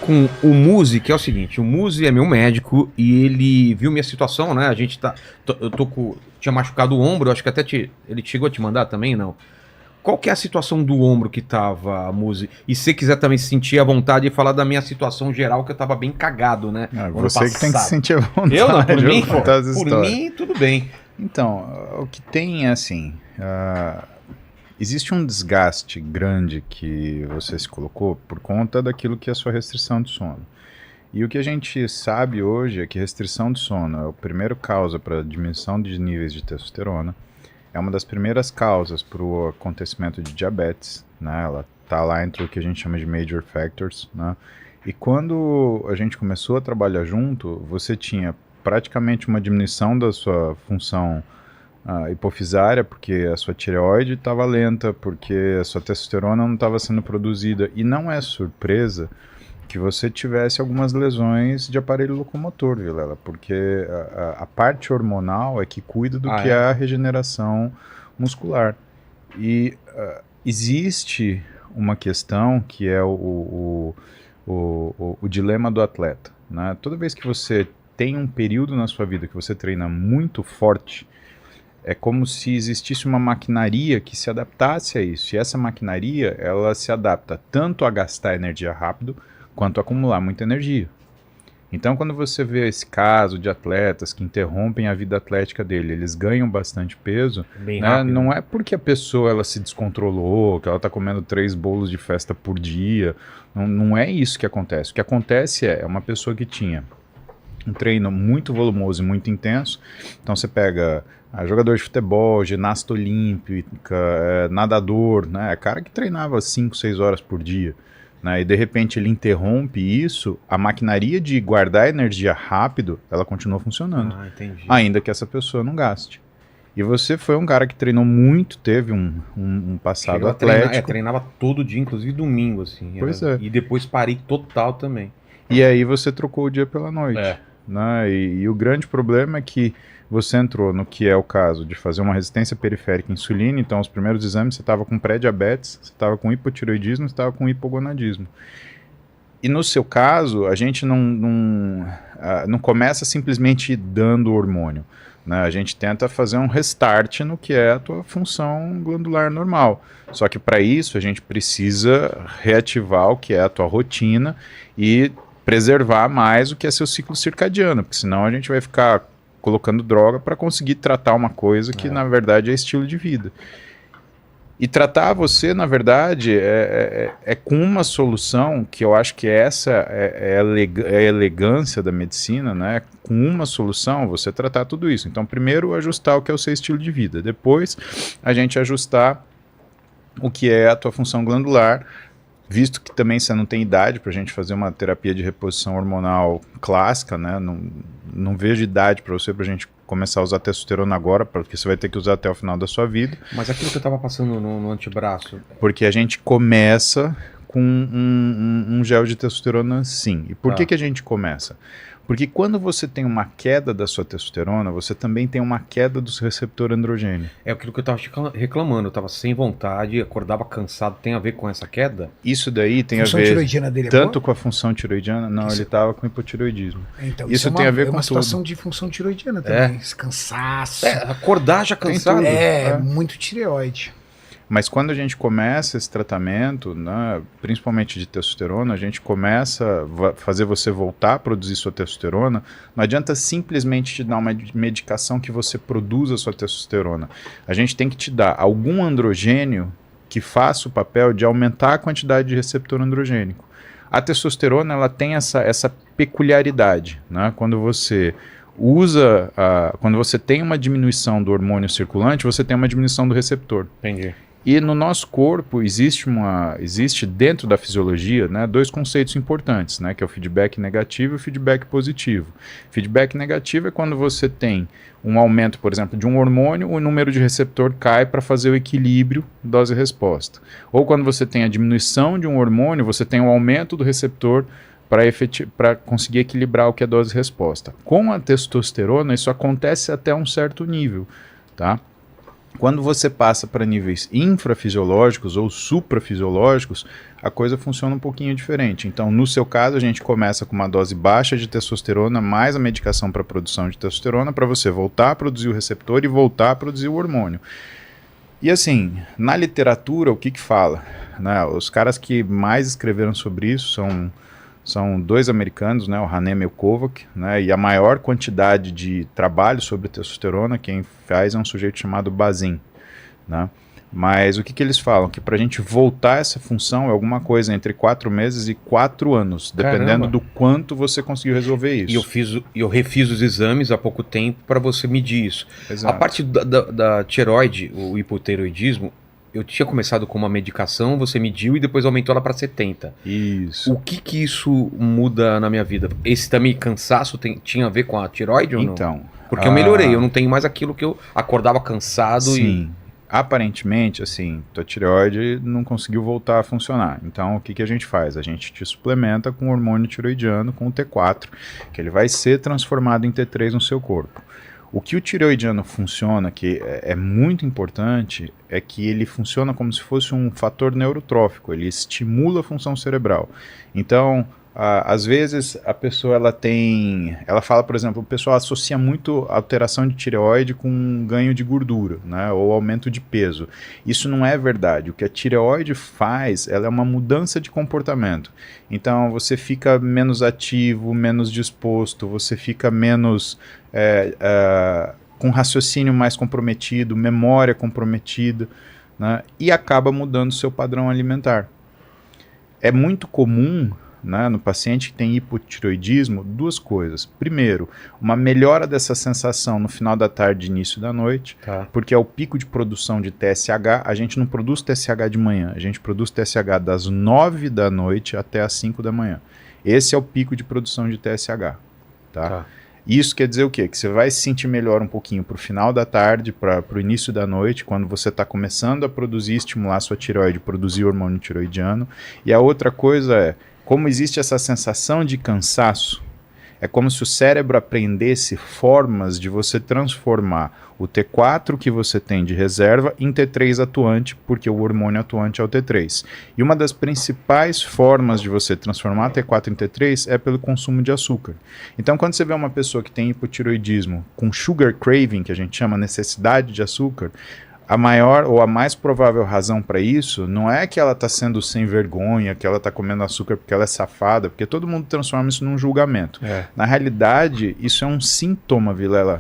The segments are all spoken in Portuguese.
com o Muzi, que é o seguinte, o Muzi é meu médico e ele viu minha situação, né? A gente tá. Eu tô com. Tinha machucado o ombro, acho que até ele chegou a te mandar também, não? Qual que é a situação do ombro que tava, Muzi? E se você quiser também sentir a vontade de falar da minha situação geral, que eu tava bem cagado, né? Você que tem que sentir a vontade. Eu não, por mim, por mim, tudo bem. Então, o que tem é assim, existe um desgaste grande que você se colocou por conta daquilo que é a sua restrição de sono. E o que a gente sabe hoje é que restrição de sono é a primeira causa para diminuição de níveis de testosterona, é uma das primeiras causas para o acontecimento de diabetes, né? Ela está lá entre o que a gente chama de major factors, né? E quando a gente começou a trabalhar junto, você tinha praticamente uma diminuição da sua função hipofisária, porque a sua tireoide estava lenta, porque a sua testosterona não estava sendo produzida. E não é surpresa que você tivesse algumas lesões de aparelho locomotor, Vilela, porque a parte hormonal é que cuida do que é a regeneração muscular. E existe uma questão que é o dilema do atleta, né? Toda vez que você tem um período na sua vida que você treina muito forte, é como se existisse uma maquinaria que se adaptasse a isso. E essa maquinaria, ela se adapta tanto a gastar energia rápido, quanto a acumular muita energia. Então, quando você vê esse caso de atletas que interrompem a vida atlética dele, eles ganham bastante peso, né? Não é porque a pessoa ela se descontrolou, que ela está comendo 3 bolos de festa por dia. Não é isso que acontece. O que acontece é uma pessoa que tinha um treino muito volumoso e muito intenso. Então você pega jogador de futebol, ginasta olímpica, nadador, né? Cara que treinava 5, 6 horas por dia, né? E de repente ele interrompe isso, a maquinaria de guardar energia rápido, ela continua funcionando. Ainda que essa pessoa não gaste. E você foi um cara que treinou muito, teve um passado atlético. Treinava todo dia, inclusive domingo, assim. Pois é. E depois parei total também. E aí você trocou o dia pela noite. Né? E o grande problema é que você entrou no que é o caso de fazer uma resistência periférica à insulina. Então, os primeiros exames você estava com pré-diabetes, você estava com hipotireoidismo, você estava com hipogonadismo. E no seu caso, a gente não começa simplesmente dando hormônio, né? A gente tenta fazer um restart no que é a tua função glandular normal. Só que para isso a gente precisa reativar o que é a tua rotina e preservar mais o que é seu ciclo circadiano, porque senão a gente vai ficar colocando droga para conseguir tratar uma coisa que na verdade é estilo de vida. E tratar você, na verdade, é com uma solução que eu acho que essa é a elegância da medicina, né? Com uma solução você tratar tudo isso. Então, primeiro ajustar o que é o seu estilo de vida, depois a gente ajustar o que é a tua função glandular, visto que também você não tem idade para a gente fazer uma terapia de reposição hormonal clássica, né? Não vejo idade para a gente começar a usar testosterona agora, porque você vai ter que usar até o final da sua vida. Mas aquilo que eu estava passando no antebraço... Porque a gente começa com um gel de testosterona, sim. E por que a gente começa? Porque quando você tem uma queda da sua testosterona, você também tem uma queda do seu receptor androgênio. É aquilo que eu estava reclamando, eu estava sem vontade, acordava cansado, tem a ver com essa queda? Isso daí tem a ver tiroidiana dele tanto com a função tiroidiana, não, ele estava com hipotiroidismo. Então, isso tem a ver com uma situação tudo. de função tiroidiana também, esse cansaço. Acordar já cansado. Muito tireoide. Mas quando a gente começa esse tratamento, né, principalmente de testosterona, a gente começa a fazer você voltar a produzir sua testosterona. Não adianta simplesmente te dar uma medicação que você produza sua testosterona. A gente tem que te dar algum androgênio que faça o papel de aumentar a quantidade de receptor androgênico. A testosterona ela tem essa peculiaridade, né? Quando você quando você tem uma diminuição do hormônio circulante, você tem uma diminuição do receptor. Entendi. E no nosso corpo existe dentro da fisiologia, né, 2 conceitos importantes, né, que é o feedback negativo e o feedback positivo. Feedback negativo é quando você tem um aumento, por exemplo, de um hormônio, o número de receptor cai para fazer o equilíbrio dose-resposta. Ou quando você tem a diminuição de um hormônio, você tem um aumento do receptor para conseguir equilibrar o que é dose-resposta. Com a testosterona, isso acontece até um certo nível, tá? Quando você passa para níveis infrafisiológicos ou suprafisiológicos, a coisa funciona um pouquinho diferente. Então, no seu caso, a gente começa com uma dose baixa de testosterona, mais a medicação para produção de testosterona, para você voltar a produzir o receptor e voltar a produzir o hormônio. E assim, na literatura, o que fala? Né, os caras que mais escreveram sobre isso são dois americanos, né, o Hanem e o Kovac, né, e a maior quantidade de trabalho sobre testosterona, quem faz é um sujeito chamado Bazin, né. Mas o que eles falam? Que para a gente voltar essa função é alguma coisa entre 4 meses e 4 anos, dependendo Caramba. do quanto você conseguiu resolver isso. E eu refiz os exames há pouco tempo para você medir isso. Exato. A parte da tireoide, o hipotireoidismo, eu tinha começado com uma medicação, você mediu e depois aumentou ela para 70. Isso. O que isso muda na minha vida? Esse também cansaço tinha a ver com a tireoide ou não? Então, Porque eu melhorei, eu não tenho mais aquilo que eu acordava cansado sim. Aparentemente, assim, tua tireoide não conseguiu voltar a funcionar. Então, o que a gente faz? A gente te suplementa com o hormônio tireoidiano, com o T4, que ele vai ser transformado em T3 no seu corpo. O que o tireoidiano funciona, que é muito importante, é que ele funciona como se fosse um fator neurotrófico, ele estimula a função cerebral. Então, às vezes a pessoa ela fala, por exemplo, o pessoal associa muito a alteração de tireoide com ganho de gordura, né, ou aumento de peso. Isso não é verdade. O que a tireoide faz, ela é uma mudança de comportamento. Então você fica menos ativo, menos disposto, você fica menos com raciocínio mais comprometido, memória comprometida, né, e acaba mudando o seu padrão alimentar. É muito comum, né, no paciente que tem hipotireoidismo, duas coisas. Primeiro, uma melhora dessa sensação no final da tarde e início da noite, porque é o pico de produção de TSH. A gente não produz TSH de manhã, a gente produz TSH das 9 da noite até as 5 da manhã. Esse é o pico de produção de TSH. Tá? Isso quer dizer o quê? Que você vai se sentir melhor um pouquinho para o final da tarde, para o início da noite, quando você está começando a produzir, estimular a sua tireoide, produzir hormônio tireoidiano. E a outra coisa é, como existe essa sensação de cansaço, é como se o cérebro aprendesse formas de você transformar o T4 que você tem de reserva em T3 atuante, porque o hormônio atuante é o T3. E uma das principais formas de você transformar T4 em T3 é pelo consumo de açúcar. Então, quando você vê uma pessoa que tem hipotireoidismo com sugar craving, que a gente chama necessidade de açúcar, a maior ou a mais provável razão para isso não é que ela está sendo sem vergonha, que ela está comendo açúcar porque ela é safada, porque todo mundo transforma isso num julgamento. Na realidade, isso é um sintoma, Vilela.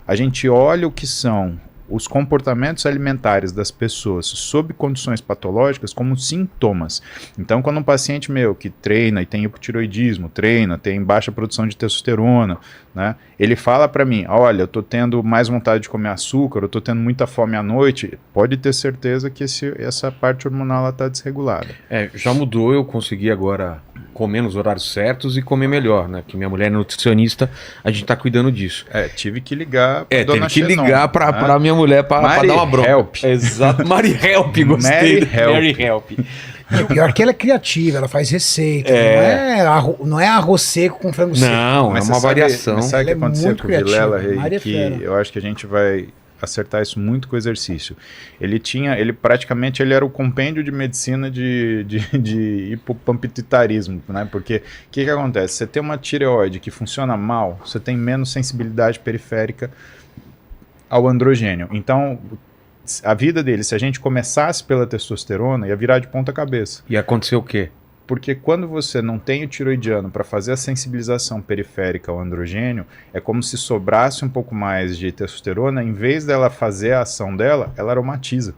A gente olha o que são os comportamentos alimentares das pessoas sob condições patológicas como sintomas. Então, quando um paciente meu que treina e tem hipotireoidismo, tem baixa produção de testosterona, né, ele fala para mim, olha, eu tô tendo mais vontade de comer açúcar, eu tô tendo muita fome à noite, pode ter certeza que essa parte hormonal está desregulada. Já mudou, eu consegui agora comer nos horários certos e comer melhor, né? Que minha mulher é nutricionista, a gente tá cuidando disso. Tive que ligar pra dona teve que Xenon, ligar pra minha mulher pra dar uma bronca. Help. Exato. Mary Help, gostei. Mary Help. E o pior é que ela é criativa, ela faz receita. Não é arroz seco com frango seco. Não, é uma variação. Mas sabe o que Ela é aconteceu muito com o Vilela, criativa. Maria que Fera. eu acho que a gente vai acertar isso muito com o exercício. Ele praticamente era o compêndio de medicina de hipopampititarismo, né? Porque o que acontece? Você tem uma tireoide que funciona mal, você tem menos sensibilidade periférica ao androgênio. Então, a vida dele, se a gente começasse pela testosterona, ia virar de ponta cabeça. E aconteceu o quê? Porque quando você não tem o tireoidiano para fazer a sensibilização periférica ao androgênio, é como se sobrasse um pouco mais de testosterona, em vez dela fazer a ação dela, ela aromatiza.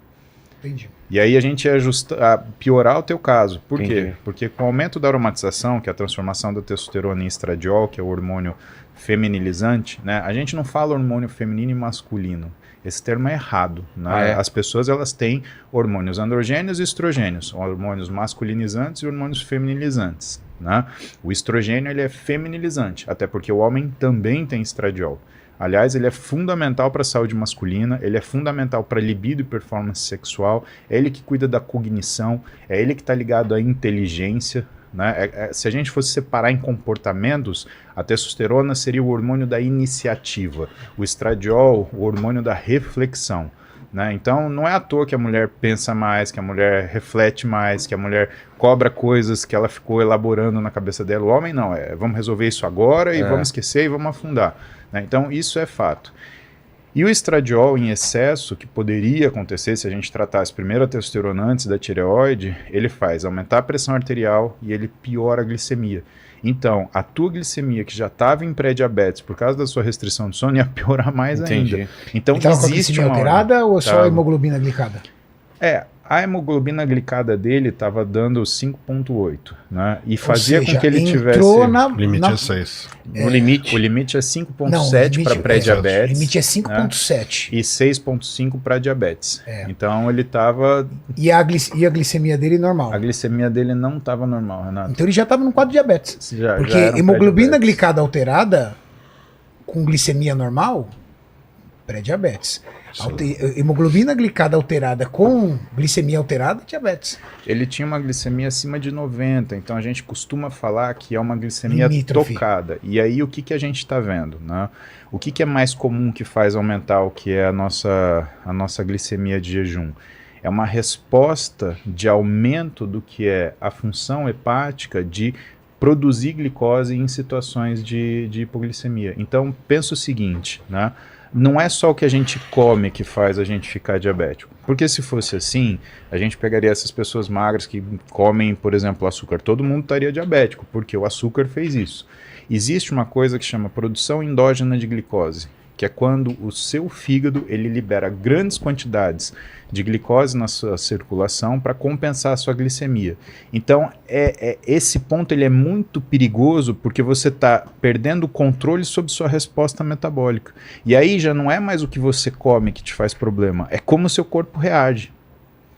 Entendi. E aí a gente ia piorar o teu caso. Por Entendi. quê? Porque com o aumento da aromatização, que é a transformação da testosterona em estradiol, que é o hormônio feminilizante, né? A gente não fala hormônio feminino e masculino. Esse termo é errado, né? As pessoas, elas têm hormônios androgênios e estrogênios, hormônios masculinizantes e hormônios feminilizantes, né? O estrogênio, ele é feminilizante, até porque o homem também tem estradiol. Aliás, ele é fundamental para a saúde masculina, ele é fundamental para libido e performance sexual, é ele que cuida da cognição, é ele que está ligado à inteligência, né? Se a gente fosse separar em comportamentos, a testosterona seria o hormônio da iniciativa, o estradiol, o hormônio da reflexão. né? Então não é à toa que a mulher pensa mais, que a mulher reflete mais, que a mulher cobra coisas que ela ficou elaborando na cabeça dela. O homem não, vamos resolver isso agora e vamos esquecer e vamos afundar, né? Então isso é fato. E o estradiol em excesso, que poderia acontecer se a gente tratasse primeiro a testosterona antes da tireoide, ele faz aumentar a pressão arterial e ele piora a glicemia. Então, a tua glicemia, que já estava em pré-diabetes por causa da sua restrição de sono, ia piorar mais ainda. Então, e tava com a existe glicemia uma alterada ou só a hemoglobina glicada? A hemoglobina glicada dele estava dando 5,8, né? E fazia com que ele tivesse... O limite é 6. No limite. O limite é 5,7 para pré-diabetes. O limite é 5,7. E 6,5 para diabetes. Então ele estava... E a glicemia dele normal? A glicemia dele não estava normal, Renato. Então ele já estava no quadro de diabetes. Porque já hemoglobina glicada alterada com glicemia normal, pré-diabetes. Hemoglobina glicada alterada com glicemia alterada, diabetes. Ele tinha uma glicemia acima de 90, então a gente costuma falar que é uma glicemia limítrofe. Tocada. E aí o que a gente está vendo, né? O que é mais comum que faz aumentar o que é a nossa glicemia de jejum? É uma resposta de aumento do que é a função hepática de produzir glicose em situações de hipoglicemia. Então pensa o seguinte, né? Não é só o que a gente come que faz a gente ficar diabético. Porque se fosse assim, a gente pegaria essas pessoas magras que comem, por exemplo, açúcar. Todo mundo estaria diabético, porque o açúcar fez isso. Existe uma coisa que chama produção endógena de glicose, que é quando o seu fígado ele libera grandes quantidades de glicose na sua circulação para compensar a sua glicemia. Então, esse ponto ele é muito perigoso porque você está perdendo o controle sobre sua resposta metabólica. E aí já não é mais o que você come que te faz problema, é como o seu corpo reage.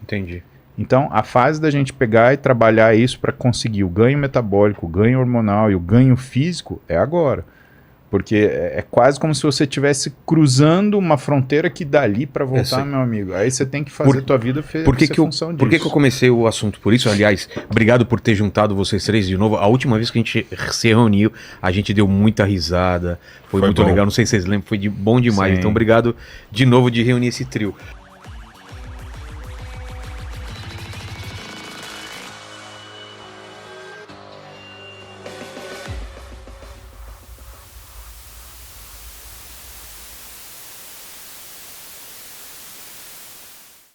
Entendi. Então, a fase da gente pegar e trabalhar isso para conseguir o ganho metabólico, o ganho hormonal e o ganho físico é agora. Porque é quase como se você estivesse cruzando uma fronteira que dali para voltar, meu amigo. Aí você tem que fazer tua vida função disso. Por que eu comecei o assunto por isso? Aliás, obrigado por ter juntado vocês três de novo. A última vez que a gente se reuniu, a gente deu muita risada. Foi muito bom. legal. Não sei se vocês lembram, foi bom demais. Sim. Então, obrigado de novo de reunir esse trio.